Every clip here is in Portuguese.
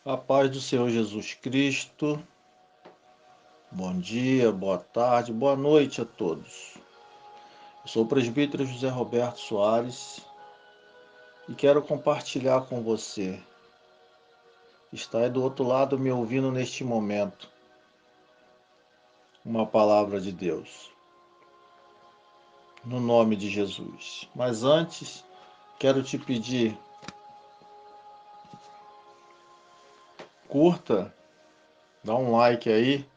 A paz do Senhor Jesus Cristo. Bom dia, boa tarde, boa noite a todos. Eu sou o presbítero José Roberto Soares e quero compartilhar com você que está aí do outro lado me ouvindo neste momento uma palavra de Deus, no nome de Jesus. Mas antes, quero te pedir, curta, dá um like aí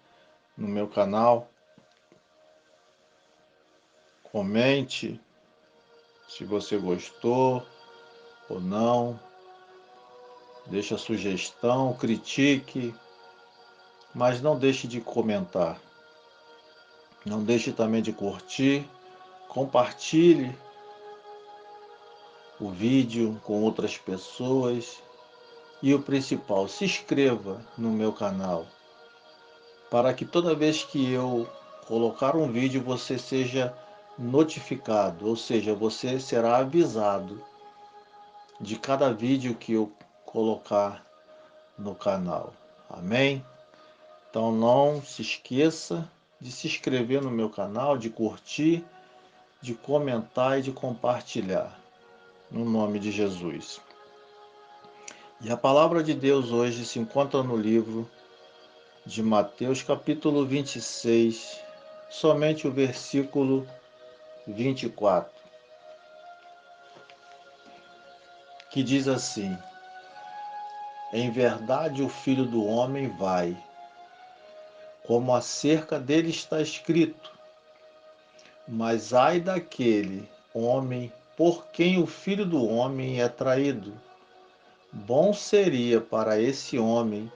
no meu canal, comente se você gostou ou não. Deixa sugestão, critique, mas não deixe de comentar. Não deixe também de curtir, compartilhe o vídeo com outras pessoas e o principal, se inscreva no meu canal para que toda vez que eu colocar um vídeo você seja notificado, ou seja, você será avisado de cada vídeo que eu colocar no canal. Amém? Então não se esqueça de se inscrever no meu canal, de curtir, de comentar e de compartilhar, no nome de Jesus. E a palavra de Deus hoje se encontra no livro de Mateus, capítulo 26, somente o versículo 24, que diz assim: Em verdade o Filho do Homem vai, como acerca dele está escrito, mas ai daquele homem por quem o Filho do Homem é traído. Bom seria para esse homem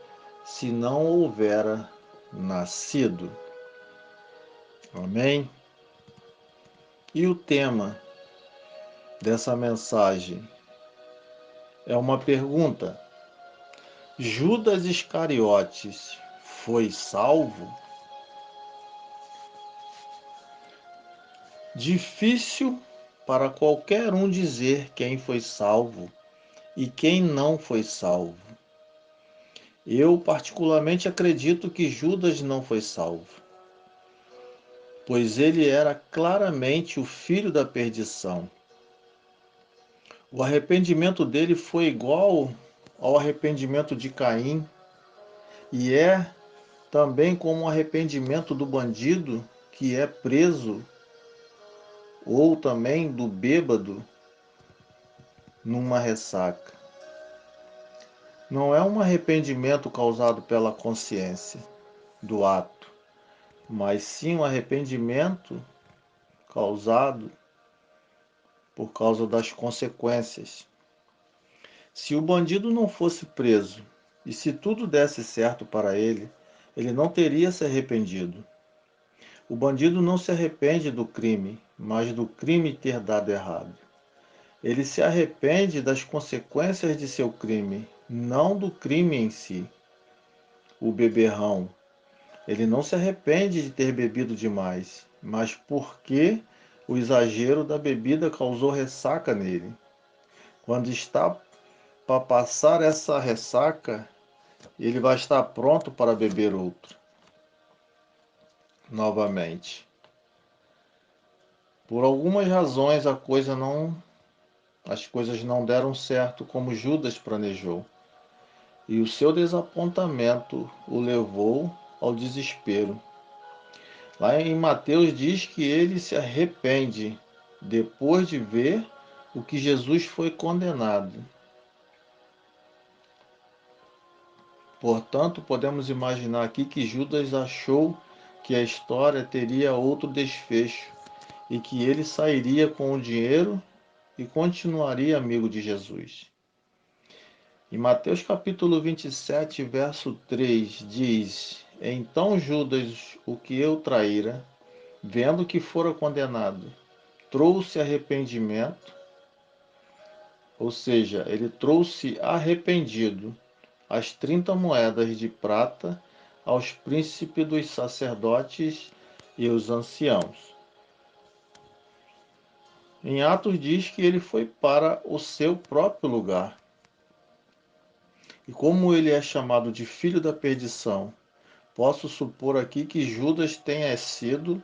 se não houvera nascido. Amém? E o tema dessa mensagem é uma pergunta: Judas Iscariotes foi salvo? Difícil para qualquer um dizer quem foi salvo e quem não foi salvo. Eu particularmente acredito que Judas não foi salvo, pois ele era claramente o filho da perdição. O arrependimento dele foi igual ao arrependimento de Caim e é também como o arrependimento do bandido que é preso ou também do bêbado numa ressaca. Não é um arrependimento causado pela consciência do ato, mas sim um arrependimento causado por causa das consequências. Se o bandido não fosse preso e se tudo desse certo para ele, ele não teria se arrependido. O bandido não se arrepende do crime, mas do crime ter dado errado. Ele se arrepende das consequências de seu crime, não do crime em si. O beberrão, ele não se arrepende de ter bebido demais, mas porque o exagero da bebida causou ressaca nele. Quando está para passar essa ressaca, ele vai estar pronto para beber outro novamente. Por algumas razões as coisas não deram certo como Judas planejou, e o seu desapontamento o levou ao desespero. Lá em Mateus diz que ele se arrepende depois de ver o que Jesus foi condenado. Portanto, podemos imaginar aqui que Judas achou que a história teria outro desfecho e que ele sairia com o dinheiro e continuaria amigo de Jesus. Em Mateus capítulo 27, verso 3, diz: Então Judas, o que eu traíra, vendo que fora condenado, trouxe arrependimento, ou seja, ele trouxe arrependido as 30 moedas de prata aos príncipes dos sacerdotes e os anciãos. Em Atos diz que ele foi para o seu próprio lugar. E como ele é chamado de filho da perdição, posso supor aqui que Judas tenha sido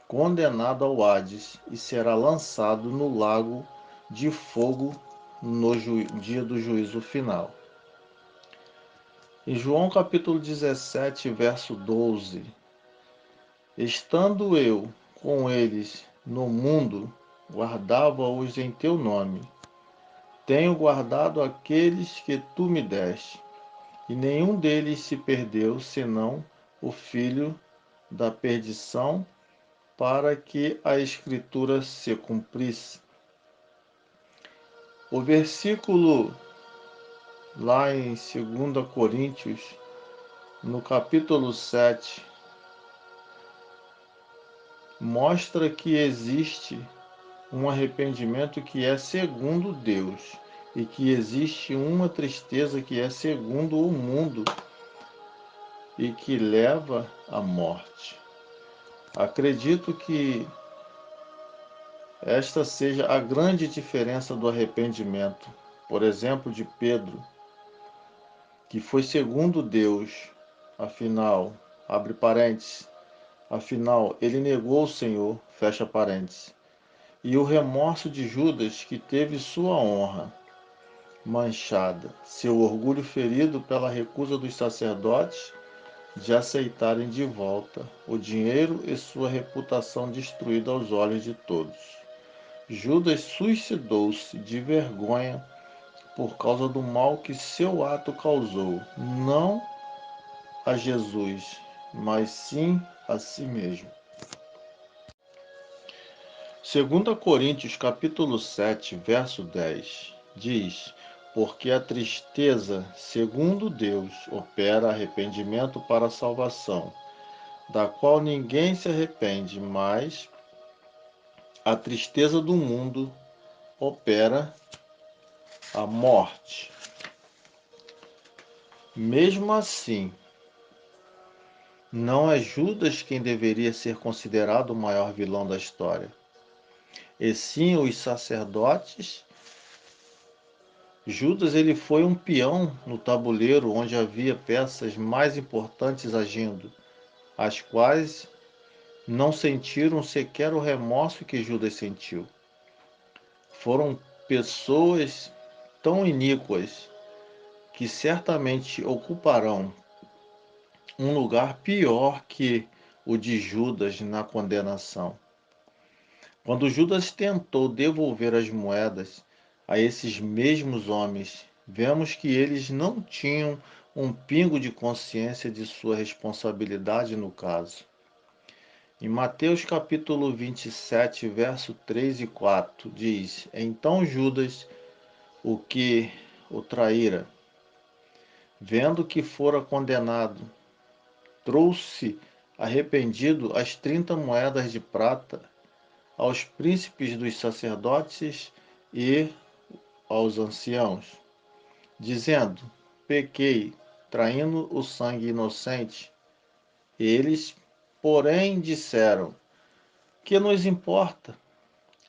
condenado ao Hades e será lançado no lago de fogo no dia do juízo final. Em João capítulo 17, verso 12: Estando eu com eles no mundo, guardava-os em teu nome. Tenho guardado aqueles que tu me deste, e nenhum deles se perdeu, senão o filho da perdição, para que a Escritura se cumprisse. O versículo lá em 2 Coríntios, no capítulo 7, mostra que existe um arrependimento que é segundo Deus e que existe uma tristeza que é segundo o mundo e que leva à morte. Acredito que esta seja a grande diferença do arrependimento. Por exemplo, de Pedro, que foi segundo Deus, afinal, abre parênteses, afinal, ele negou o Senhor, fecha parênteses. E o remorso de Judas, que teve sua honra manchada, seu orgulho ferido pela recusa dos sacerdotes de aceitarem de volta o dinheiro e sua reputação destruída aos olhos de todos. Judas suicidou-se de vergonha por causa do mal que seu ato causou, não a Jesus, mas sim a si mesmo. 2 Coríntios capítulo 7, verso 10, diz: Porque a tristeza, segundo Deus, opera arrependimento para a salvação, da qual ninguém se arrepende, mas a tristeza do mundo opera a morte. Mesmo assim, não é Judas quem deveria ser considerado o maior vilão da história, e sim os sacerdotes. Judas ele foi um peão no tabuleiro onde havia peças mais importantes agindo, as quais não sentiram sequer o remorso que Judas sentiu. Foram pessoas tão iníquas que certamente ocuparão um lugar pior que o de Judas na condenação. Quando Judas tentou devolver as moedas a esses mesmos homens, vemos que eles não tinham um pingo de consciência de sua responsabilidade no caso. Em Mateus capítulo 27, verso 3 e 4, diz: Então Judas, o que o traíra, vendo que fora condenado, trouxe arrependido as 30 moedas de prata aos príncipes dos sacerdotes e aos anciãos, dizendo: Pequei, traindo o sangue inocente. Eles, porém, disseram: Que nos importa?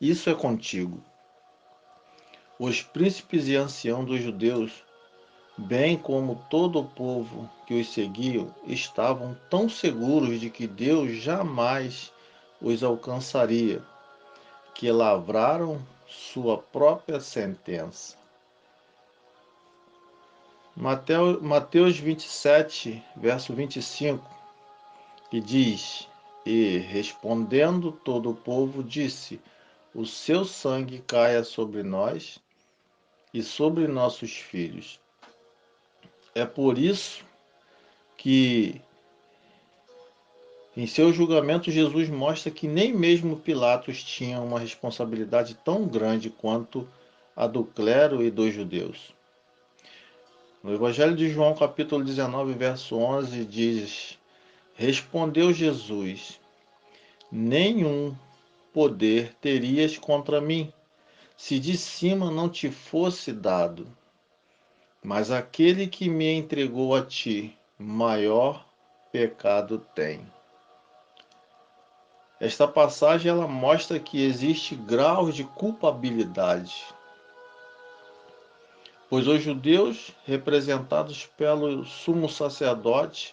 Isso é contigo. Os príncipes e anciãos dos judeus, bem como todo o povo que os seguiam, estavam tão seguros de que Deus jamais os alcançaria, que lavraram sua própria sentença. Mateus 27, verso 25, que diz: E respondendo todo o povo, disse: O seu sangue caia sobre nós e sobre nossos filhos. É por isso que, em seu julgamento, Jesus mostra que nem mesmo Pilatos tinha uma responsabilidade tão grande quanto a do clero e dos judeus. No Evangelho de João, capítulo 19, verso 11, diz: Respondeu Jesus: Nenhum poder terias contra mim, se de cima não te fosse dado. Mas aquele que me entregou a ti, maior pecado tem. Esta passagem ela mostra que existe graus de culpabilidade. pois os judeus, representados pelo sumo sacerdote,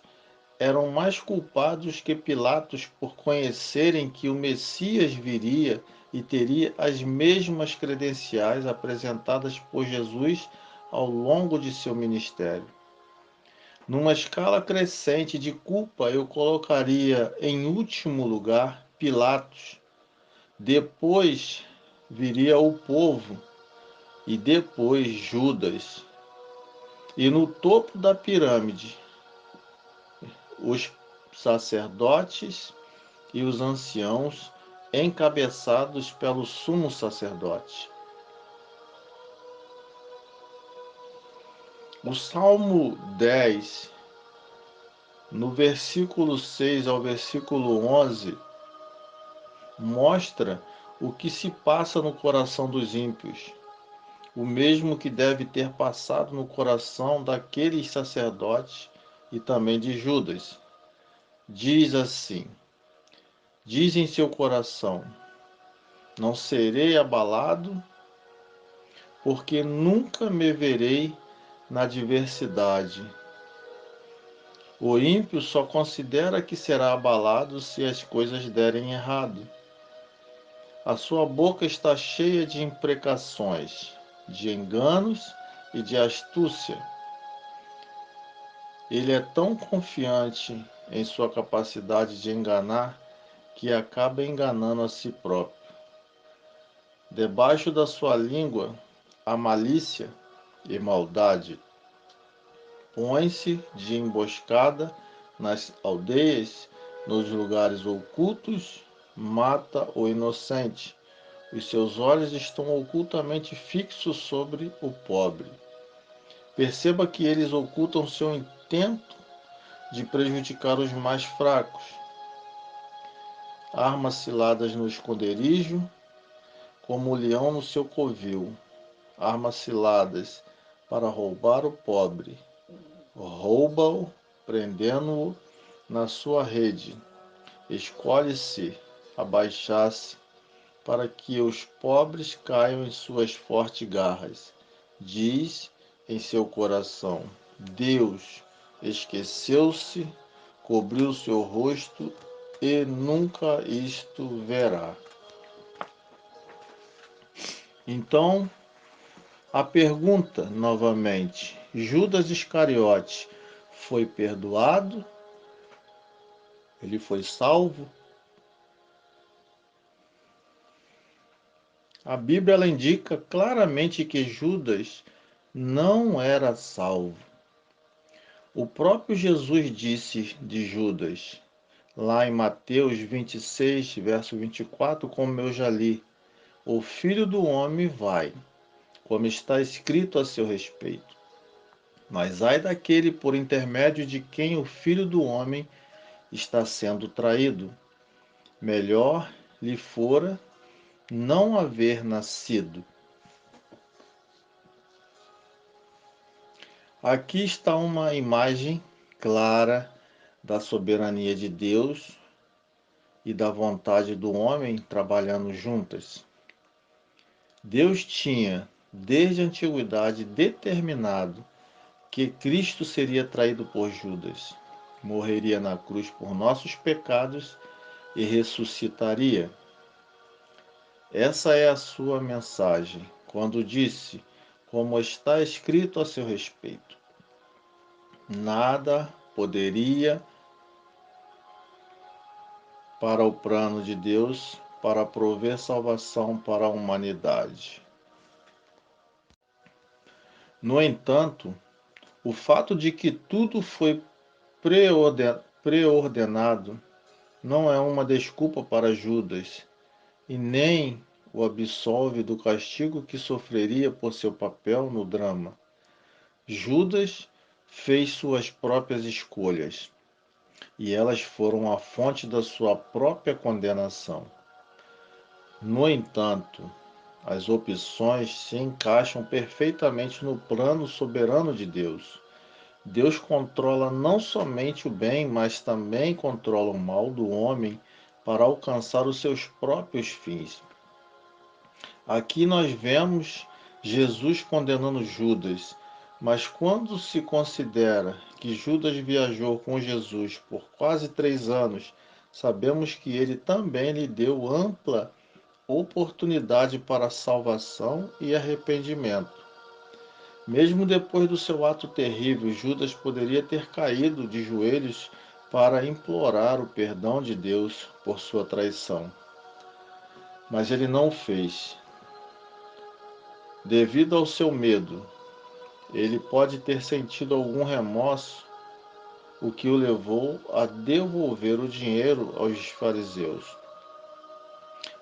eram mais culpados que Pilatos por conhecerem que o Messias viria e teria as mesmas credenciais apresentadas por Jesus ao longo de seu ministério. Numa escala crescente de culpa, eu colocaria em último lugar Pilatos, depois viria o povo e depois Judas. E no topo da pirâmide, os sacerdotes e os anciãos, encabeçados pelo sumo sacerdote. O Salmo 10, no versículo 6 ao versículo 11, mostra o que se passa no coração dos ímpios, o mesmo que deve ter passado no coração daqueles sacerdotes e também de Judas. Diz assim: diz em seu coração: não serei abalado, porque nunca me verei na adversidade. O ímpio só considera que será abalado se as coisas derem errado. A sua boca está cheia de imprecações, de enganos e de astúcia. Ele é tão confiante em sua capacidade de enganar que acaba enganando a si próprio. Debaixo da sua língua há malícia e maldade. Põe-se de emboscada nas aldeias, nos lugares ocultos, mata o inocente. Os seus olhos estão ocultamente fixos sobre o pobre. Perceba que eles ocultam seu intento de prejudicar os mais fracos. Armas ciladas no esconderijo, como o leão no seu covil. Armas ciladas para roubar o pobre. Rouba-o, prendendo-o na sua rede. Escolhe-se abaixar-se para que os pobres caiam em suas fortes garras. Diz em seu coração: Deus esqueceu-se, cobriu seu rosto e nunca isto verá. Então, a pergunta novamente: Judas Iscariote foi perdoado? Ele foi salvo? A Bíblia ela indica claramente que Judas não era salvo. O próprio Jesus disse de Judas, lá em Mateus 26, verso 24, como eu já li: o Filho do Homem vai, como está escrito a seu respeito. Mas ai daquele por intermédio de quem o Filho do Homem está sendo traído. Melhor lhe fora não haver nascido. Aqui está uma imagem clara da soberania de Deus e da vontade do homem trabalhando juntas. Deus tinha, desde a antiguidade, determinado que Cristo seria traído por Judas, morreria na cruz por nossos pecados e ressuscitaria. Essa é a sua mensagem, quando disse, como está escrito a seu respeito: nada poderia para o plano de Deus para prover salvação para a humanidade. No entanto, o fato de que tudo foi preordenado não é uma desculpa para Judas e nem o absolve do castigo que sofreria por seu papel no drama. Judas fez suas próprias escolhas e elas foram a fonte da sua própria condenação. No entanto, as opções se encaixam perfeitamente no plano soberano de Deus. Deus controla não somente o bem, mas também controla o mal do homem para alcançar os seus próprios fins. Aqui nós vemos Jesus condenando Judas, mas quando se considera que Judas viajou com Jesus por quase 3 anos, sabemos que ele também lhe deu ampla oportunidade para salvação e arrependimento. Mesmo depois do seu ato terrível, Judas poderia ter caído de joelhos para implorar o perdão de Deus por sua traição. Mas ele não o fez. Devido ao seu medo, ele pode ter sentido algum remorso, o que o levou a devolver o dinheiro aos fariseus.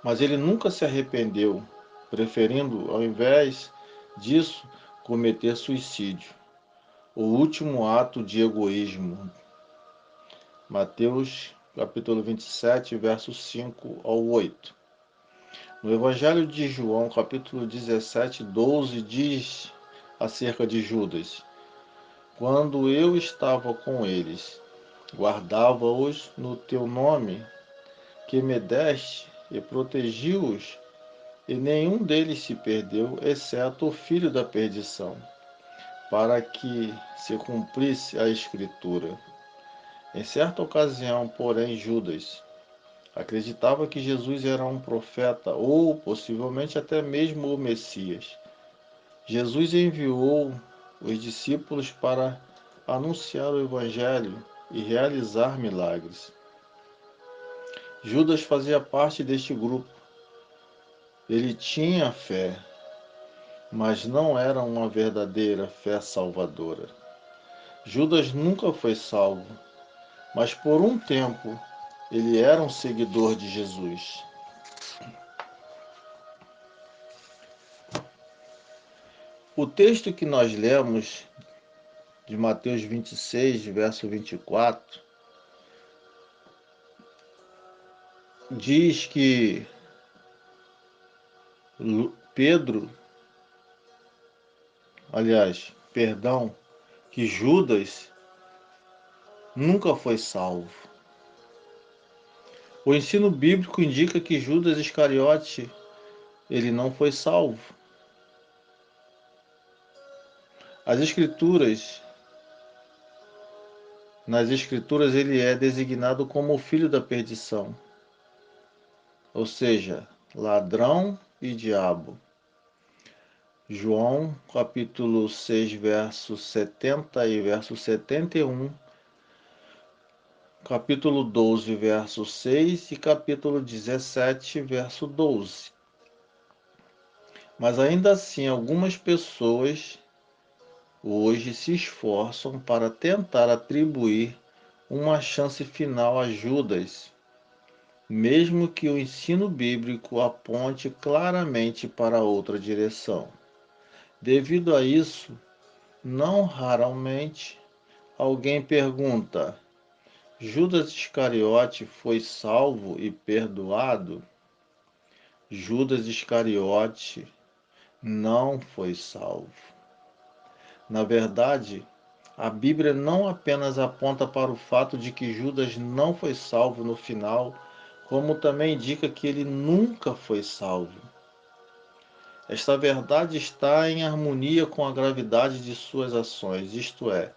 Mas ele nunca se arrependeu, preferindo, ao invés disso, cometer suicídio, o último ato de egoísmo. Mateus capítulo 27, versos 5 ao 8. No Evangelho de João, capítulo 17, 12, diz acerca de Judas: quando eu estava com eles, guardava-os no teu nome, que me deste, e protegi-os, e nenhum deles se perdeu, exceto o filho da perdição, para que se cumprisse a Escritura. Em certa ocasião, porém, Judas acreditava que Jesus era um profeta ou, possivelmente, até mesmo o Messias. Jesus enviou os discípulos para anunciar o Evangelho e realizar milagres. Judas fazia parte deste grupo. Ele tinha fé, mas não era uma verdadeira fé salvadora. Judas nunca foi salvo, mas por um tempo ele era um seguidor de Jesus. O texto que nós lemos de Mateus 26, verso 24, diz que Pedro, perdão, que Judas nunca foi salvo. O ensino bíblico indica que Judas Iscariote, ele não foi salvo. As escrituras, nas escrituras ele é designado como o filho da perdição, ou seja, ladrão e diabo. João, capítulo 6, verso 70 e verso 71, capítulo 12, verso 6 e capítulo 17, verso 12. Mas ainda assim, algumas pessoas hoje se esforçam para tentar atribuir uma chance final a Judas, mesmo que o ensino bíblico aponte claramente para outra direção. Devido a isso, não raramente alguém pergunta: Judas Iscariote foi salvo e perdoado? Judas Iscariote não foi salvo. Na verdade, a Bíblia não apenas aponta para o fato de que Judas não foi salvo no final, como também indica que ele nunca foi salvo. Esta verdade está em harmonia com a gravidade de suas ações, isto é,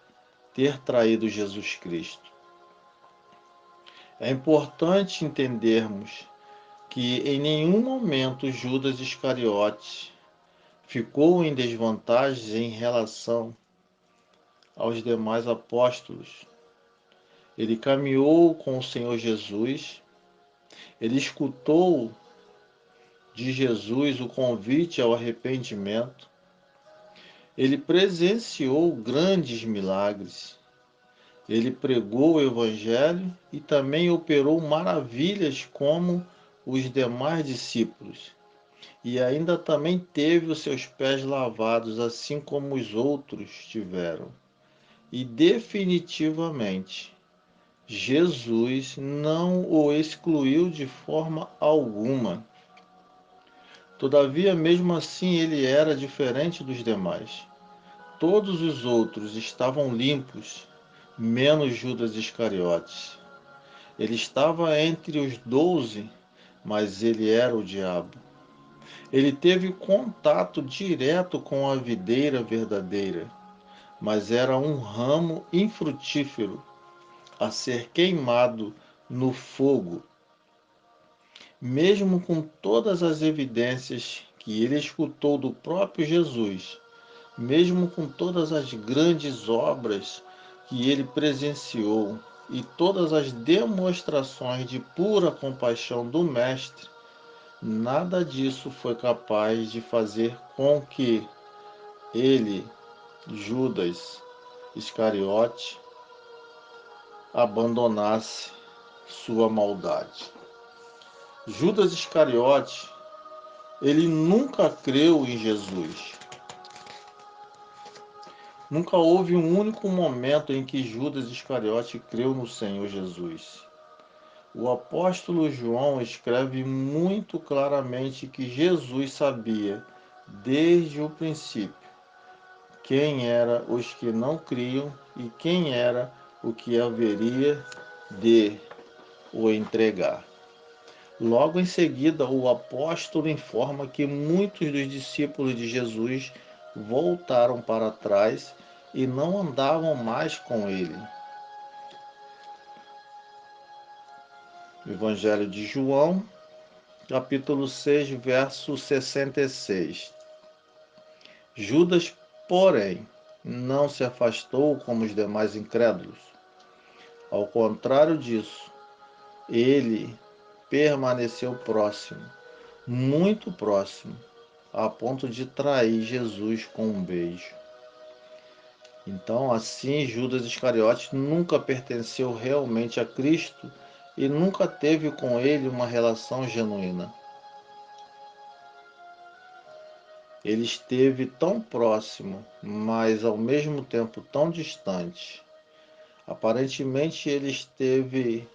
ter traído Jesus Cristo. É importante entendermos que em nenhum momento Judas Iscariote ficou em desvantagem em relação aos demais apóstolos. Ele caminhou com o Senhor Jesus, ele escutou de Jesus o convite ao arrependimento, ele presenciou grandes milagres, ele pregou o Evangelho e também operou maravilhas como os demais discípulos. E ainda também teve os seus pés lavados, assim como os outros tiveram. E definitivamente, Jesus não o excluiu de forma alguma. Todavia, mesmo assim, ele era diferente dos demais. Todos os outros estavam limpos, menos Judas Iscariotes. Ele estava entre os 12, mas ele era o diabo. Ele teve contato direto com a videira verdadeira, mas era um ramo infrutífero a ser queimado no fogo. Mesmo com todas as evidências que ele escutou do próprio Jesus, mesmo com todas as grandes obras que ele presenciou e todas as demonstrações de pura compaixão do Mestre, nada disso foi capaz de fazer com que ele, Judas Iscariote, abandonasse sua maldade. Judas Iscariote, ele nunca creu em Jesus. Nunca houve um único momento em que Judas Iscariote creu no Senhor Jesus. O apóstolo João escreve muito claramente que Jesus sabia, desde o princípio, quem eram os que não criam e quem era o que haveria de o entregar. Logo em seguida, o apóstolo informa que muitos dos discípulos de Jesus voltaram para trás e não andavam mais com ele. Evangelho de João, capítulo 6, verso 66. Judas, porém, não se afastou como os demais incrédulos. Ao contrário disso, ele permaneceu próximo, muito próximo, a ponto de trair Jesus com um beijo. Então, assim, Judas Iscariote nunca pertenceu realmente a Cristo e nunca teve com ele uma relação genuína. Ele esteve tão próximo, mas ao mesmo tempo tão distante. Aparentemente, ele esteve,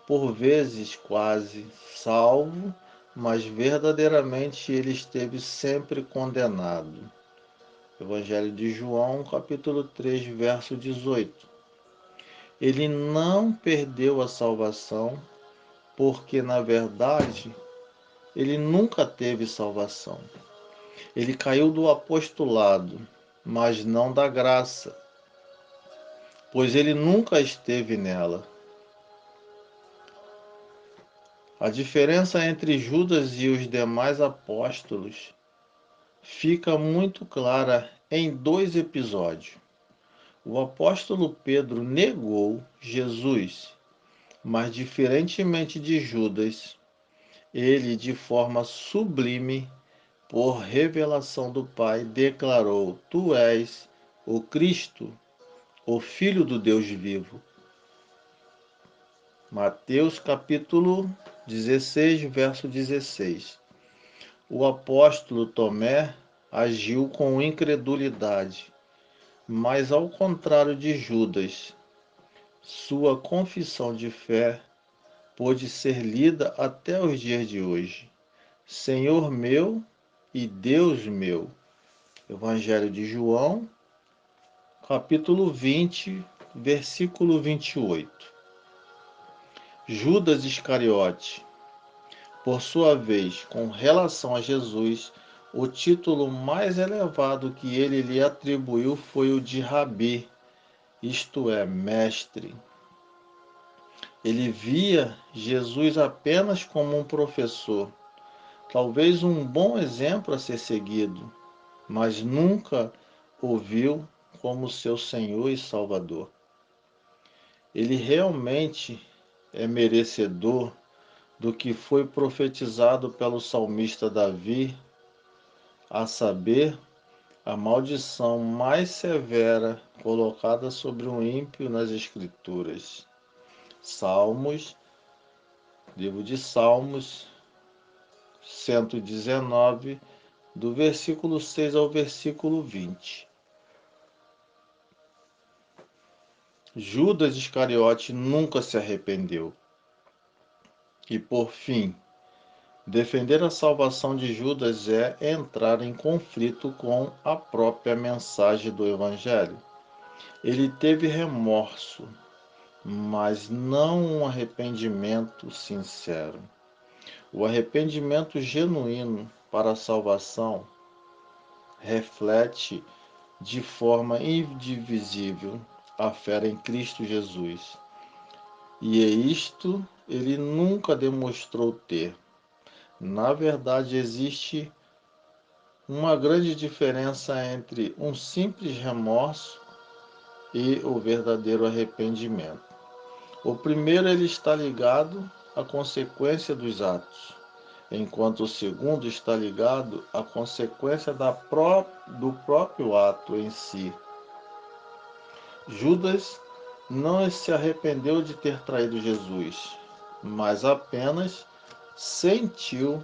por vezes, quase salvo, mas verdadeiramente ele esteve sempre condenado. Evangelho de João, capítulo 3, verso 18. Ele não perdeu a salvação, porque, na verdade, ele nunca teve salvação. Ele caiu do apostolado, mas não da graça, pois ele nunca esteve nela. A diferença entre Judas e os demais apóstolos fica muito clara em dois episódios. O apóstolo Pedro negou Jesus, mas diferentemente de Judas, ele, de forma sublime, por revelação do Pai, declarou: Tu és o Cristo, o Filho do Deus vivo. Mateus capítulo 16, verso 16. O apóstolo Tomé agiu com incredulidade, mas ao contrário de Judas, sua confissão de fé pôde ser lida até os dias de hoje. Senhor meu e Deus meu. Evangelho de João, capítulo 20, versículo 28. Judas Iscariote, por sua vez, com relação a Jesus, o título mais elevado que ele lhe atribuiu foi o de Rabi, isto é, mestre. Ele via Jesus apenas como um professor, talvez um bom exemplo a ser seguido, mas nunca o viu como seu Senhor e Salvador. Ele realmente é merecedor do que foi profetizado pelo salmista Davi, a saber, a maldição mais severa colocada sobre um ímpio nas Escrituras. Salmos, livro de Salmos, 119, do versículo 6 ao versículo 20. Judas Iscariote nunca se arrependeu. E por fim, defender a salvação de Judas é entrar em conflito com a própria mensagem do Evangelho. Ele teve remorso, mas não um arrependimento sincero. O arrependimento genuíno para a salvação reflete de forma indivisível a fé em Cristo Jesus. E é isto ele nunca demonstrou ter. Na verdade, existe uma grande diferença entre um simples remorso e o verdadeiro arrependimento. O primeiro ele está ligado à consequência dos atos, enquanto o segundo está ligado à consequência do próprio ato em si. Judas não se arrependeu de ter traído Jesus, mas apenas sentiu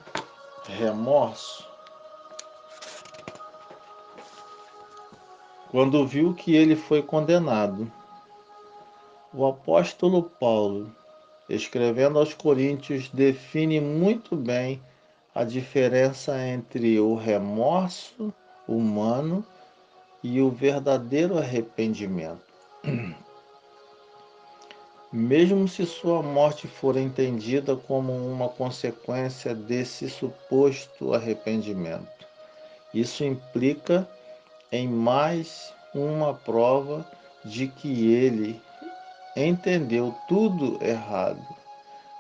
remorso quando viu que ele foi condenado. O apóstolo Paulo, escrevendo aos Coríntios, define muito bem a diferença entre o remorso humano e o verdadeiro arrependimento. Mesmo se sua morte for entendida como uma consequência desse suposto arrependimento, isso implica em mais uma prova de que ele entendeu tudo errado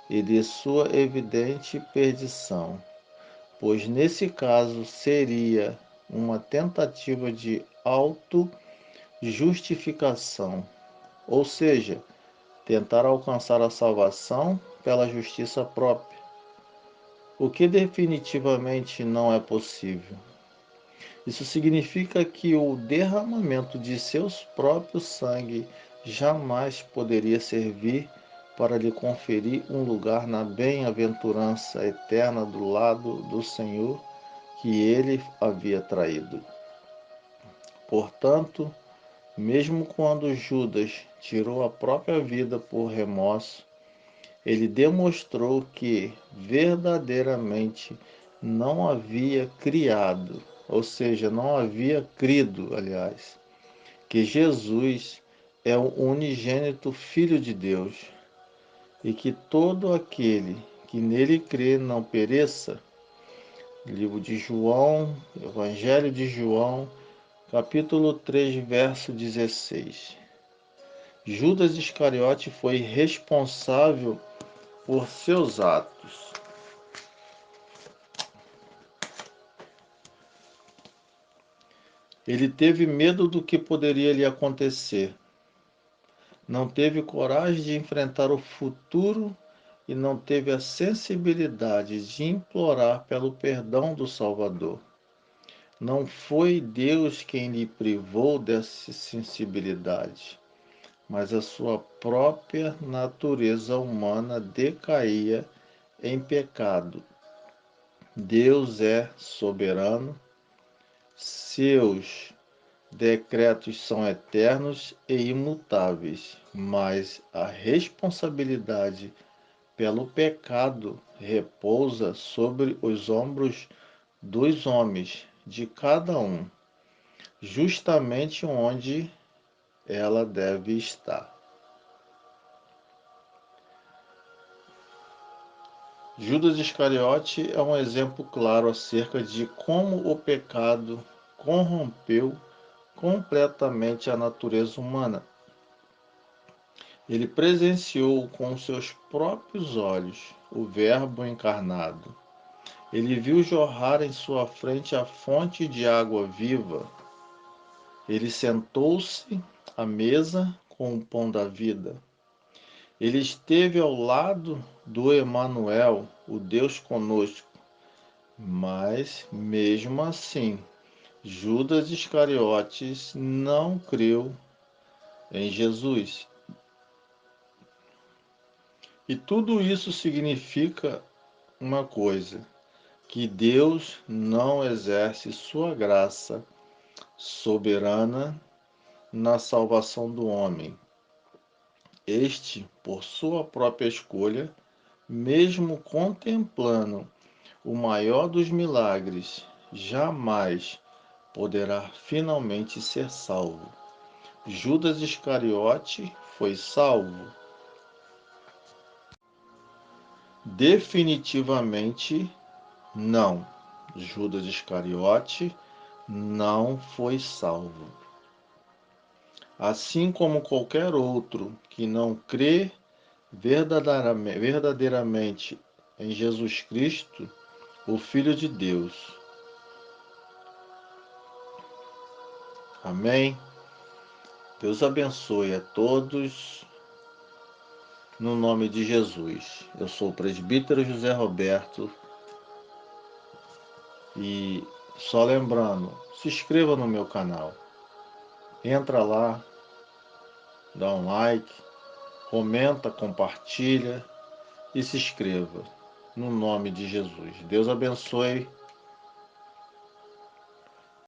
e de sua evidente perdição, pois nesse caso seria uma tentativa de auto-justificação, ou seja, tentar alcançar a salvação pela justiça própria, o que definitivamente não é possível. Isso significa que o derramamento de seus próprios sangue jamais poderia servir para lhe conferir um lugar na bem-aventurança eterna do lado do Senhor que ele havia traído. Portanto, mesmo quando Judas tirou a própria vida por remorso, ele demonstrou que verdadeiramente não havia criado, ou seja, não havia crido, aliás, que Jesus é o unigênito Filho de Deus e que todo aquele que nele crê não pereça. Livro de João, Evangelho de João, capítulo 3, verso 16. Judas Iscariote foi responsável por seus atos. Ele teve medo do que poderia lhe acontecer. Não teve coragem de enfrentar o futuro e não teve a sensibilidade de implorar pelo perdão do Salvador. Não foi Deus quem lhe privou dessa sensibilidade, mas a sua própria natureza humana decaía em pecado. Deus é soberano, seus decretos são eternos e imutáveis, mas a responsabilidade pelo pecado repousa sobre os ombros dos homens, de cada um, justamente onde ela deve estar. Judas Iscariote é um exemplo claro acerca de como o pecado corrompeu completamente a natureza humana. Ele presenciou com seus próprios olhos o Verbo encarnado. Ele viu jorrar em sua frente a fonte de água viva. Ele sentou-se à mesa com o pão da vida. Ele esteve ao lado do Emanuel, o Deus conosco. Mas, mesmo assim, Judas Iscariotes não creu em Jesus. E tudo isso significa uma coisa: que Deus não exerce sua graça soberana na salvação do homem. Este, por sua própria escolha, mesmo contemplando o maior dos milagres, jamais poderá finalmente ser salvo. Judas Iscariote foi salvo? Definitivamente não. Judas Iscariote não foi salvo. Assim como qualquer outro que não crê verdadeiramente em Jesus Cristo, o Filho de Deus. Amém? Deus abençoe a todos, no nome de Jesus. Eu sou o presbítero José Roberto e só lembrando, se inscreva no meu canal. Entra lá, dá um like, comenta, compartilha e se inscreva. No nome de Jesus. Deus abençoe.